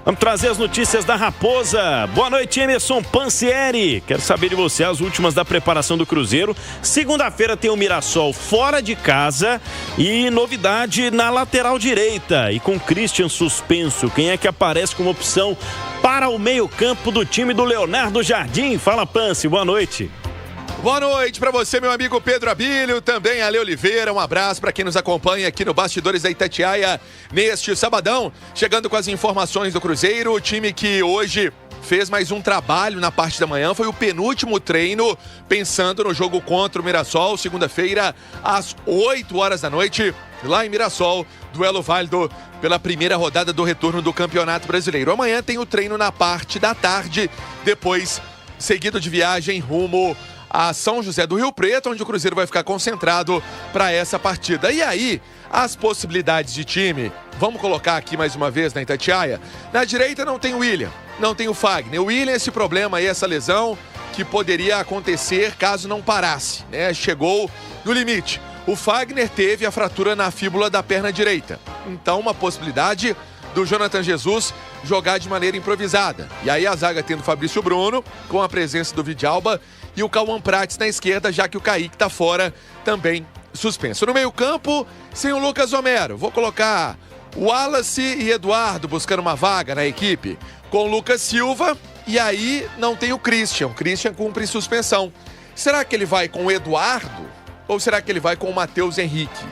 Vamos trazer as notícias da Raposa. Boa noite, Emerson Pansieri. Quero saber de você as últimas da preparação do Cruzeiro. Segunda-feira tem o Mirassol fora de casa e novidade na lateral direita. E com Christian suspenso, quem é que aparece como opção para o meio-campo do time do Leonardo Jardim? Fala, Pansi, boa noite. Boa noite para você, meu amigo Pedro Abílio, também Ale Oliveira, um abraço para quem nos acompanha aqui no Bastidores da Itatiaia neste sabadão, chegando com as informações do Cruzeiro, o time que hoje fez mais um trabalho na parte da manhã, foi o penúltimo treino, pensando no jogo contra o Mirassol, segunda-feira, às 8 horas da noite, lá em Mirassol, duelo válido pela primeira rodada do retorno do Campeonato Brasileiro. Amanhã tem o treino na parte da tarde, depois seguido de viagem rumo a São José do Rio Preto, onde o Cruzeiro vai ficar concentrado para essa partida. E aí, as possibilidades de time, vamos colocar aqui mais uma vez na Itatiaia. Na direita não tem o William, não tem o Fagner. O William, esse problema aí, essa lesão que poderia acontecer caso não parasse, né? Chegou no limite. O Fagner teve a fratura na fíbula da perna direita. Então, uma possibilidade do Jonathan Jesus jogar de maneira improvisada. E aí a zaga tendo o Fabrício Bruno, com a presença do Vidalba, e o Cauã Prates na esquerda, já que o Kaique está fora, também suspenso. No meio-campo, sem o Lucas Romero. Vou colocar o Wallace e Eduardo buscando uma vaga na equipe, com o Lucas Silva, e aí não tem o Christian. O Christian cumpre suspensão. Será que ele vai com o Eduardo ou será que ele vai com o Matheus Henrique?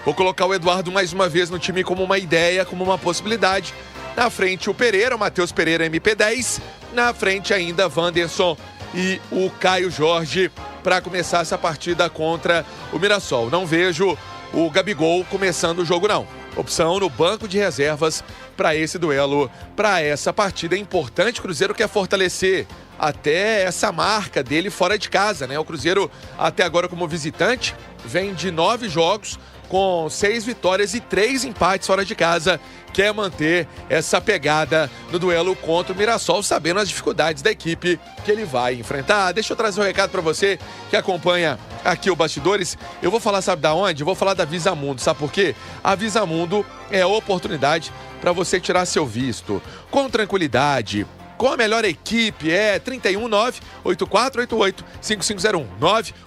Vou colocar o Eduardo mais uma vez no time como uma ideia, como uma possibilidade. Na frente o Pereira, o Matheus Pereira MP10. Na frente ainda Wanderson e o Caio Jorge para começar essa partida contra o Mirassol. Não vejo o Gabigol começando o jogo, não. Opção no banco de reservas para esse duelo, para essa partida. É importante, o Cruzeiro quer fortalecer até essa marca dele fora de casa, né? O Cruzeiro, até agora como visitante, vem de 9 jogos, com 6 vitórias e 3 empates fora de casa, quer manter essa pegada no duelo contra o Mirassol, sabendo as dificuldades da equipe que ele vai enfrentar. Deixa eu trazer um recado para você que acompanha aqui o Bastidores. Eu vou falar, sabe da onde? Eu vou falar da Visamundo, sabe por quê? A Visamundo é a oportunidade para você tirar seu visto com tranquilidade, com a melhor equipe, 319-8488-5501,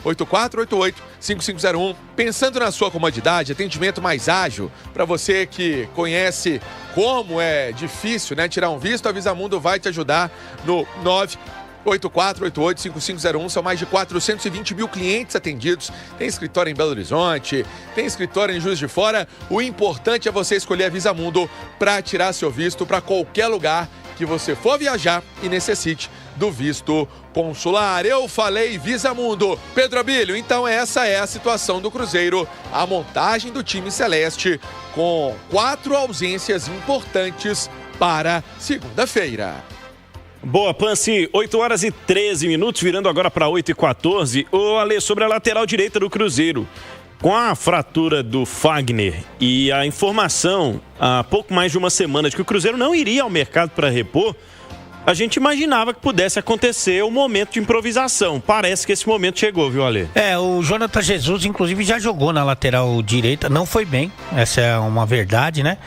98488-5501. Pensando na sua comodidade, atendimento mais ágil, para você que conhece como é difícil, né, tirar um visto, a Visamundo vai te ajudar no 98488-5501. São mais de 420 mil clientes atendidos. Tem escritório em Belo Horizonte, tem escritório em Juiz de Fora. O importante é você escolher a Visamundo para tirar seu visto para qualquer lugar que você for viajar e necessite do visto consular. Eu falei Visamundo. Pedro Abílio, então essa é a situação do Cruzeiro, a montagem do time celeste com 4 ausências importantes para segunda-feira. Boa, Pansi, 8 horas e 13 minutos, virando agora para 8h14. Ô, Ale, sobre a lateral direita do Cruzeiro. Com a fratura do Fagner e a informação há pouco mais de uma semana de que o Cruzeiro não iria ao mercado para repor, a gente imaginava que pudesse acontecer o momento de improvisação. Parece que esse momento chegou, viu, Ale? O Jonathan Jesus, inclusive, já jogou na lateral direita, não foi bem, essa é uma verdade, né?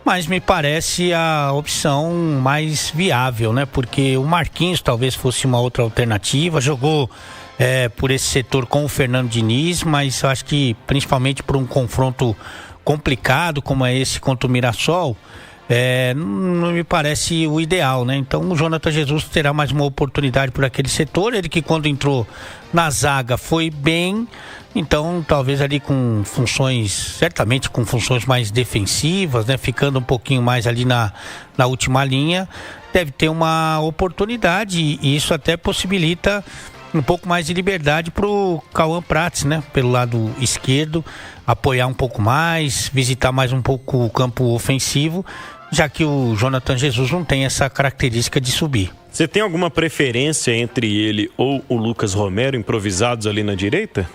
Mas me parece a opção mais viável, né? Porque o Marquinhos talvez fosse uma outra alternativa, jogou por esse setor com o Fernando Diniz, mas acho que principalmente por um confronto complicado como é esse contra o Mirassol, não me parece o ideal, né? Então o Jonathan Jesus terá mais uma oportunidade por aquele setor, ele que quando entrou na zaga foi bem, então talvez ali com funções, certamente com funções mais defensivas, né? Ficando um pouquinho mais ali na última linha, deve ter uma oportunidade e isso até possibilita um pouco mais de liberdade para o Cauã Prates, né? Pelo lado esquerdo, apoiar um pouco mais, visitar mais um pouco o campo ofensivo, já que o Jonathan Jesus não tem essa característica de subir. Você tem alguma preferência entre ele ou o Lucas Romero, improvisados ali na direita?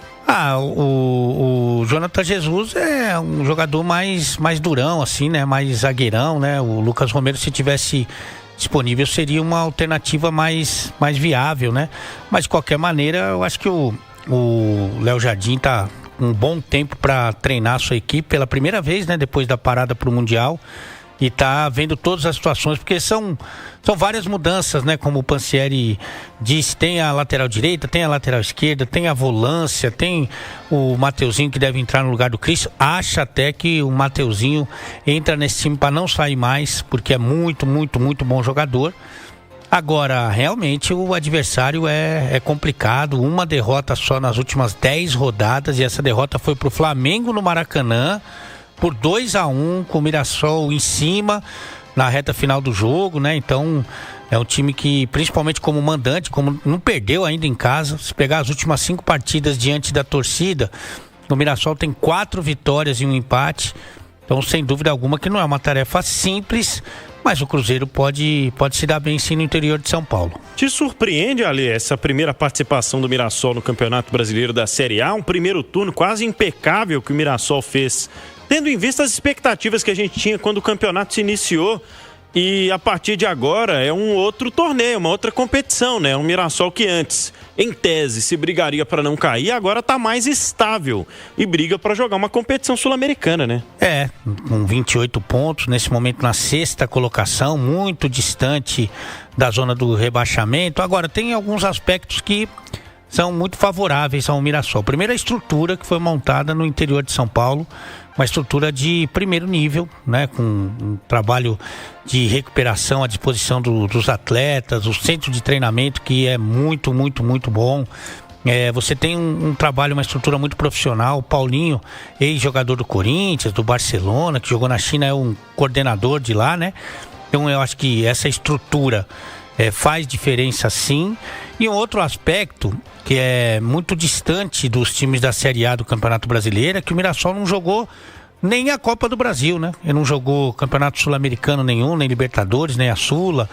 O Jonathan Jesus é um jogador mais durão, assim, né? Mais zagueirão, né? O Lucas Romero, se tivesse disponível, seria uma alternativa mais viável, né? Mas de qualquer maneira, eu acho que o Léo Jardim tá um bom tempo para treinar a sua equipe pela primeira vez, né? Depois da parada para o Mundial. e tá vendo todas as situações, porque são várias mudanças, né? Como o Pansieri disse, tem a lateral direita, tem a lateral esquerda, tem a volância, tem o Mateuzinho que deve entrar no lugar do Cristo. Acha até que o Mateuzinho entra nesse time para não sair mais, porque é muito, muito, muito bom jogador. Agora, realmente o adversário é complicado, uma derrota só nas últimas 10 rodadas, e essa derrota foi pro Flamengo no Maracanã, por 2-1, com o Mirassol em cima na reta final do jogo, né? Então é um time que, principalmente como mandante, como não perdeu ainda em casa, se pegar as últimas 5 partidas diante da torcida, o Mirassol tem 4 vitórias e um empate. Então, sem dúvida alguma que não é uma tarefa simples, mas o Cruzeiro pode se dar bem sim no interior de São Paulo. Te surpreende, Ale, essa primeira participação do Mirassol no Campeonato Brasileiro da Série A? Um primeiro turno quase impecável que o Mirassol fez, tendo em vista as expectativas que a gente tinha quando o campeonato se iniciou. E a partir de agora é um outro torneio, uma outra competição, né? Um Mirassol que antes, em tese, se brigaria para não cair, agora está mais estável e briga para jogar uma competição sul-americana, né? Com 28 pontos, nesse momento na 6ª colocação, muito distante da zona do rebaixamento. Agora, tem alguns aspectos que são muito favoráveis ao Mirassol. Primeiro, a estrutura que foi montada no interior de São Paulo, uma estrutura de primeiro nível, né, com um trabalho de recuperação à disposição dos atletas, o centro de treinamento que é muito, muito, muito bom. Você tem um trabalho, uma estrutura muito profissional. O Paulinho, ex-jogador do Corinthians, do Barcelona, que jogou na China, é um coordenador de lá, né? Então eu acho que essa estrutura faz diferença sim. E um outro aspecto que é muito distante dos times da Série A do Campeonato Brasileiro é que o Mirassol não jogou nem a Copa do Brasil, né? Ele não jogou Campeonato Sul-Americano nenhum, nem Libertadores, nem a Sula.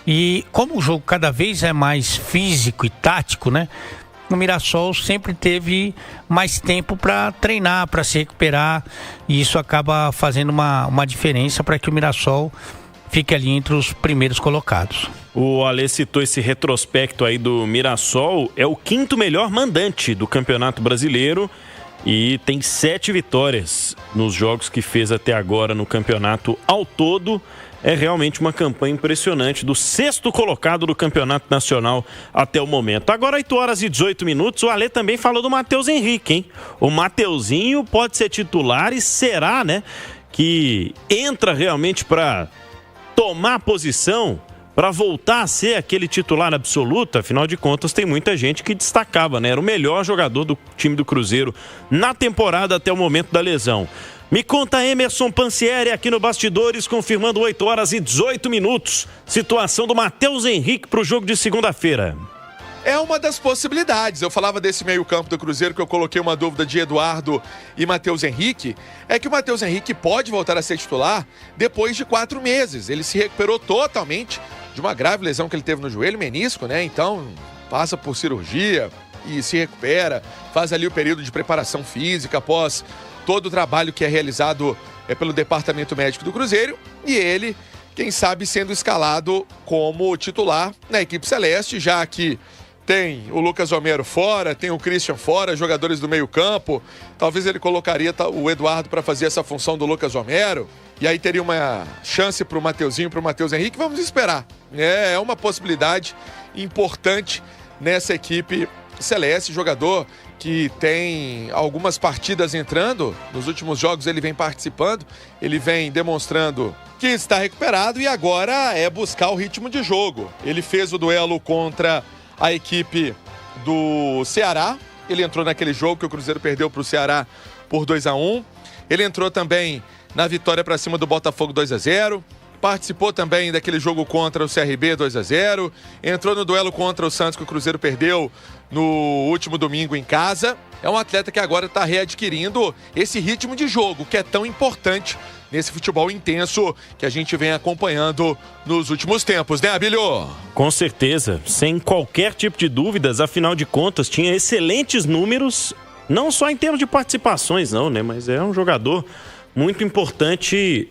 E como o jogo cada vez é mais físico e tático, né? O Mirassol sempre teve mais tempo para treinar, para se recuperar, e isso acaba fazendo uma diferença para que o Mirassol fique ali entre os primeiros colocados. O Ale citou esse retrospecto aí do Mirassol, é o 5º melhor mandante do Campeonato Brasileiro e tem 7 vitórias nos jogos que fez até agora no campeonato ao todo. É realmente uma campanha impressionante, do 6º colocado do Campeonato Nacional até o momento. Agora 8h18, o Ale também falou do Matheus Henrique, hein? O Mateuzinho pode ser titular e será, né, que entra realmente para tomar posição, para voltar a ser aquele titular absoluto. Afinal de contas, tem muita gente que destacava, né? Era o melhor jogador do time do Cruzeiro na temporada até o momento da lesão. Me conta Emerson Pansieri aqui no Bastidores, confirmando 8h18. Situação do Matheus Henrique para o jogo de segunda-feira. É uma das possibilidades. Eu falava desse meio-campo do Cruzeiro, que eu coloquei uma dúvida de Eduardo e Matheus Henrique. É que o Matheus Henrique pode voltar a ser titular depois de 4 meses. Ele se recuperou totalmente de uma grave lesão que ele teve no joelho, menisco, né? Então, passa por cirurgia e se recupera, faz ali o período de preparação física após todo o trabalho que é realizado pelo Departamento Médico do Cruzeiro, e ele, quem sabe, sendo escalado como titular na equipe celeste, já que tem o Lucas Romero fora, tem o Christian fora, jogadores do meio campo. Talvez ele colocaria o Eduardo para fazer essa função do Lucas Romero, e aí teria uma chance para o Mateuzinho, para o Matheus Henrique. Vamos esperar. É uma possibilidade importante nessa equipe celeste, jogador que tem algumas partidas entrando, nos últimos jogos ele vem participando, ele vem demonstrando que está recuperado, e agora é buscar o ritmo de jogo. Ele fez o duelo contra a equipe do Ceará, ele entrou naquele jogo que o Cruzeiro perdeu para o Ceará por 2-1, ele entrou também na vitória para cima do Botafogo 2-0, participou também daquele jogo contra o CRB 2-0, entrou no duelo contra o Santos que o Cruzeiro perdeu no último domingo em casa. É um atleta que agora está readquirindo esse ritmo de jogo que é tão importante nesse futebol intenso que a gente vem acompanhando nos últimos tempos, né, Abílio? Com certeza, sem qualquer tipo de dúvidas. Afinal de contas, tinha excelentes números, não só em termos de participações, não, né? Mas é um jogador muito importante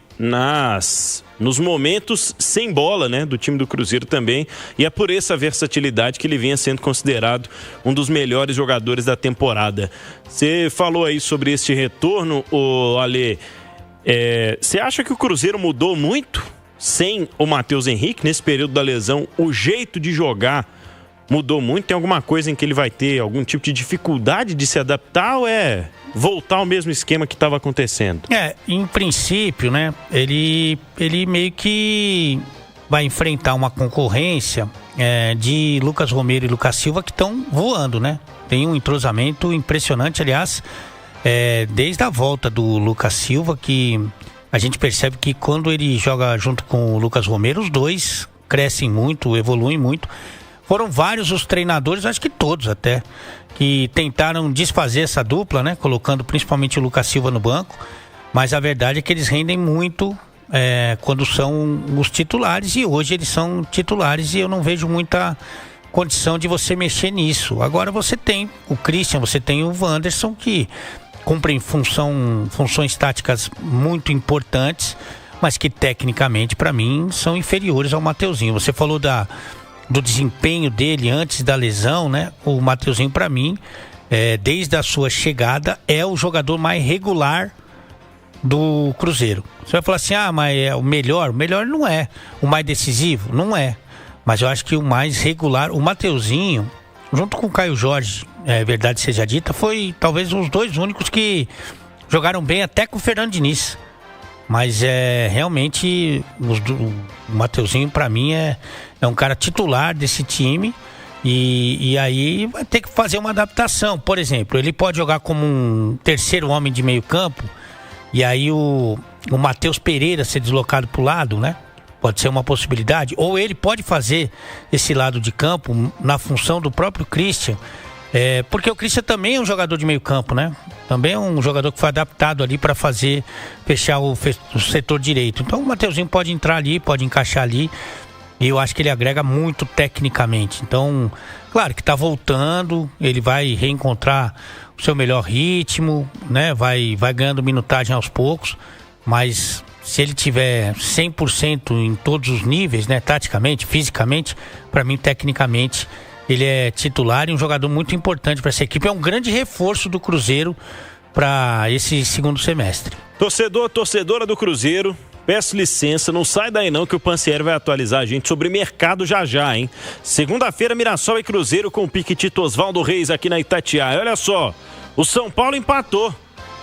nos momentos sem bola, né, do time do Cruzeiro também, e é por essa versatilidade que ele vinha sendo considerado um dos melhores jogadores da temporada. Você falou aí sobre esse retorno, Ale. Você acha que o Cruzeiro mudou muito sem o Matheus Henrique nesse período da lesão? O jeito de jogar mudou muito? Tem alguma coisa em que ele vai ter algum tipo de dificuldade de se adaptar ou é voltar ao mesmo esquema que estava acontecendo? Em princípio, né, ele meio que vai enfrentar uma concorrência de Lucas Romero e Lucas Silva que estão voando, né? Tem um entrosamento impressionante, aliás, desde a volta do Lucas Silva, que a gente percebe que quando ele joga junto com o Lucas Romero, os dois crescem muito, evoluem muito. Foram vários os treinadores, acho que todos até, que tentaram desfazer essa dupla, né? Colocando principalmente o Lucas Silva no banco. Mas a verdade é que eles rendem muito quando são os titulares. E hoje eles são titulares e eu não vejo muita condição de você mexer nisso. Agora você tem o Christian, você tem o Wanderson, que cumprem funções táticas muito importantes, mas que tecnicamente, para mim, são inferiores ao Mateuzinho. Você falou do desempenho dele antes da lesão, né? O Mateuzinho, para mim, desde a sua chegada, é o jogador mais regular do Cruzeiro. Você vai falar assim, mas é o melhor? O melhor não é. O mais decisivo? Não é. Mas eu acho que o mais regular, o Mateuzinho, junto com o Caio Jorge, verdade seja dita, foi talvez os dois únicos que jogaram bem até com o Fernando Diniz. Mas realmente o Mateuzinho, para mim, é um cara titular desse time e aí vai ter que fazer uma adaptação. Por exemplo, ele pode jogar como um terceiro homem de meio campo e aí o Matheus Pereira ser deslocado para o lado, né? Pode ser uma possibilidade. Ou ele pode fazer esse lado de campo na função do próprio Christian. Porque o Christian também é um jogador de meio campo, né? Também é um jogador que foi adaptado ali para fechar o setor direito. Então o Mateuzinho pode entrar ali, pode encaixar ali. E eu acho que ele agrega muito tecnicamente. Então, claro que está voltando, ele vai reencontrar o seu melhor ritmo, né? Vai ganhando minutagem aos poucos, mas se ele tiver 100% em todos os níveis, né? Taticamente, fisicamente, para mim, tecnicamente, ele é titular e um jogador muito importante para essa equipe. É um grande reforço do Cruzeiro para esse segundo semestre. Torcedora do Cruzeiro, peço licença, não sai daí não que o Pansieri vai atualizar a gente sobre mercado já, hein? Segunda-feira, Mirassol e Cruzeiro com o Piquetito Oswaldo Reis aqui na Itatiaia. Olha só, o São Paulo empatou.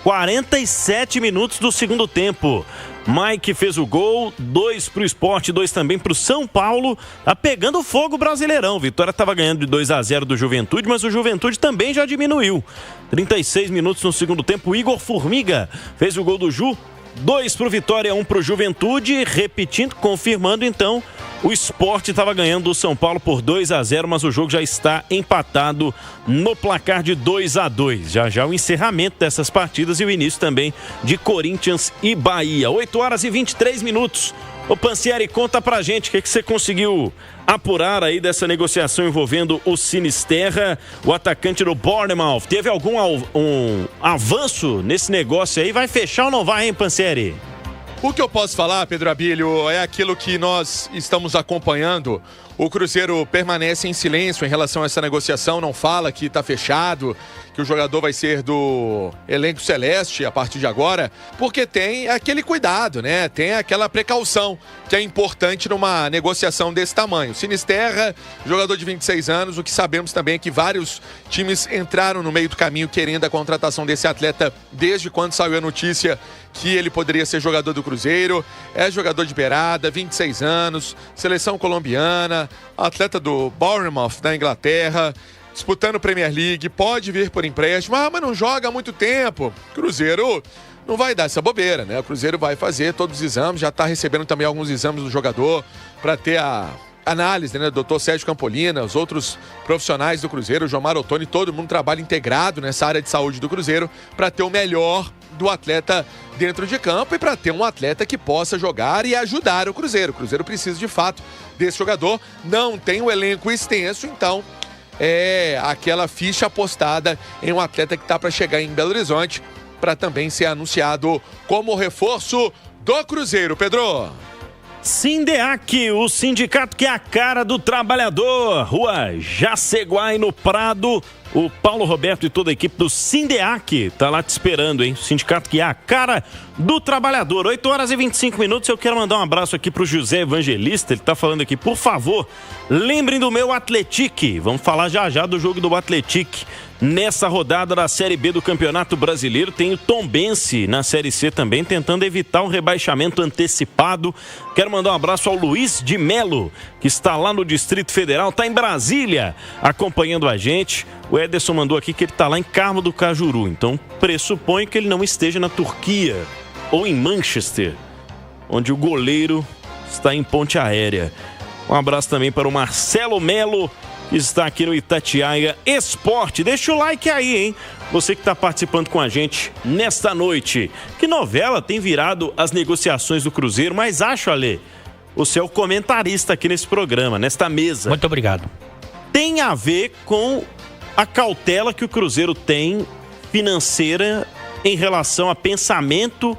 47 minutos do segundo tempo. Mike fez o gol, 2 pro Sport, 2 também pro São Paulo. Tá pegando fogo o Brasileirão. Vitória tava ganhando de 2-0 do Juventude, mas o Juventude também já diminuiu. 36 minutos no segundo tempo, o Igor Formiga fez o gol do Ju. 2 pro Vitória, 1 pro Juventude. Repetindo, confirmando então, o Sport estava ganhando do São Paulo por 2-0, mas o jogo já está empatado no placar de 2-2. Já o encerramento dessas partidas e o início também de Corinthians e Bahia. 8 horas e 23 minutos. Ô Pansieri, conta pra gente o que você conseguiu apurar aí dessa negociação envolvendo o Sinisterra, o atacante do Bournemouth. Teve algum avanço nesse negócio aí? Vai fechar ou não vai, hein, Pansieri? O que eu posso falar, Pedro Abílio, é aquilo que nós estamos acompanhando. O Cruzeiro permanece em silêncio em relação a essa negociação, não fala que está fechado, que o jogador vai ser do elenco celeste a partir de agora, porque tem aquele cuidado, né? Tem aquela precaução que é importante numa negociação desse tamanho. Sinisterra, jogador de 26 anos, o que sabemos também é que vários times entraram no meio do caminho querendo a contratação desse atleta desde quando saiu a notícia que ele poderia ser jogador do Cruzeiro. É jogador de beirada, 26 anos, seleção colombiana, atleta do Bournemouth da Inglaterra, disputando Premier League, pode vir por empréstimo, mas não joga há muito tempo. Cruzeiro não vai dar essa bobeira, né? O Cruzeiro vai fazer todos os exames, já está recebendo também alguns exames do jogador para ter a análise, né? O doutor Sérgio Campolina, os outros profissionais do Cruzeiro, o Jomar Ottoni, todo mundo trabalha integrado nessa área de saúde do Cruzeiro para ter o melhor do atleta dentro de campo e para ter um atleta que possa jogar e ajudar o Cruzeiro. O Cruzeiro precisa de fato desse jogador, não tem um elenco extenso, então é aquela ficha apostada em um atleta que está para chegar em Belo Horizonte para também ser anunciado como reforço do Cruzeiro. Pedro. Sindeac, o sindicato que é a cara do trabalhador. Rua Jaceguai, no Prado. O Paulo Roberto e toda a equipe do Sindeac tá lá te esperando, hein? O sindicato que é a cara do trabalhador. 8 horas e 25 minutos. Eu quero mandar um abraço aqui pro José Evangelista. Ele tá falando aqui, por favor, lembrem do meu Atletique. Vamos falar já do jogo do Atletique. Nessa rodada da Série B do Campeonato Brasileiro, tem o Tombense na Série C também, tentando evitar um rebaixamento antecipado. Quero mandar um abraço ao Luiz de Melo, que está lá no Distrito Federal, está em Brasília, acompanhando a gente. O Ederson mandou aqui que ele está lá em Carmo do Cajuru, então pressuponho que ele não esteja na Turquia ou em Manchester, onde o goleiro está em ponte aérea. Um abraço também para o Marcelo Melo, que está aqui no Itatiaia Esporte. Deixa o like aí, hein? Você que está participando com a gente nesta noite. Que novela tem virado as negociações do Cruzeiro, mas acho, Ale, você é o comentarista aqui nesse programa, nesta mesa. Muito obrigado. Tem a ver com a cautela que o Cruzeiro tem financeira em relação a pensamento,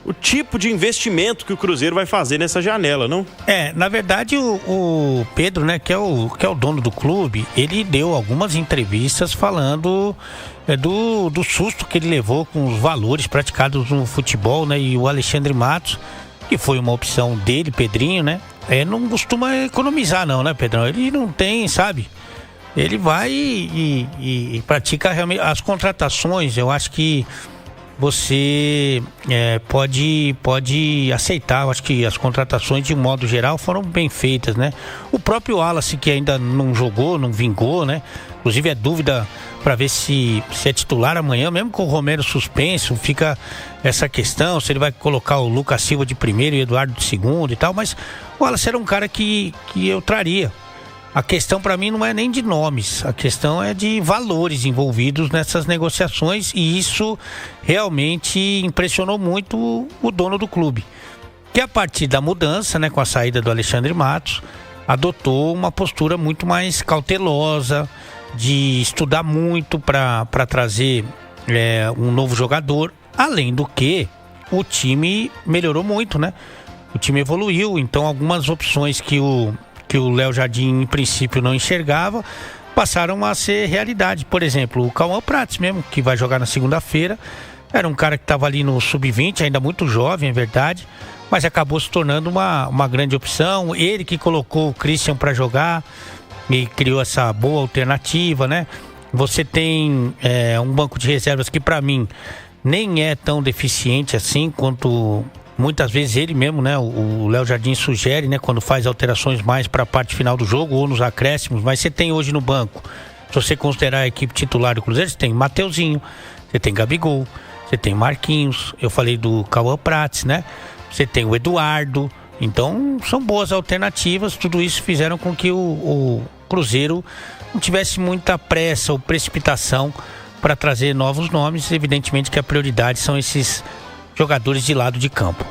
o tipo de investimento que o Cruzeiro vai fazer nessa janela, não? Na verdade o Pedro, né, que é o dono do clube, ele deu algumas entrevistas falando do susto que ele levou com os valores praticados no futebol, né, e o Alexandre Matos, que foi uma opção dele, Pedrinho, né, não costuma economizar não, né, Pedrão? Ele não tem, sabe? Ele vai e pratica realmente as contratações. Eu acho que você pode aceitar. Eu acho que as contratações, de um modo geral, foram bem feitas, né? O próprio Wallace, que ainda não jogou, não vingou, né? Inclusive é dúvida para ver se é titular amanhã, mesmo com o Romero suspenso, fica essa questão, se ele vai colocar o Lucas Silva de primeiro e o Eduardo de segundo e tal, mas o Wallace era um cara que eu traria. A questão para mim não é nem de nomes, a questão é de valores envolvidos nessas negociações, e isso realmente impressionou muito o dono do clube, que a partir da mudança, né, com a saída do Alexandre Matos, adotou uma postura muito mais cautelosa, de estudar muito para trazer um novo jogador, além do que o time melhorou muito, né? O time evoluiu, então algumas opções que o Léo Jardim, em princípio, não enxergava, passaram a ser realidade. Por exemplo, o Cauã Prats mesmo, que vai jogar na segunda-feira, era um cara que estava ali no sub-20, ainda muito jovem, é verdade, mas acabou se tornando uma grande opção. Ele que colocou o Christian para jogar e criou essa boa alternativa, né? Você tem um banco de reservas que, para mim, nem é tão deficiente assim quanto muitas vezes ele mesmo, né, o Léo Jardim sugere, né, quando faz alterações mais para a parte final do jogo ou nos acréscimos. Mas você tem hoje no banco, se você considerar a equipe titular do Cruzeiro, você tem Mateuzinho, você tem Gabigol, você tem Marquinhos, eu falei do Cauã Prats, né, você tem o Eduardo. Então são boas alternativas. Tudo isso fizeram com que o Cruzeiro não tivesse muita pressa ou precipitação para trazer novos nomes. Evidentemente que a prioridade são esses jogadores de lado de campo.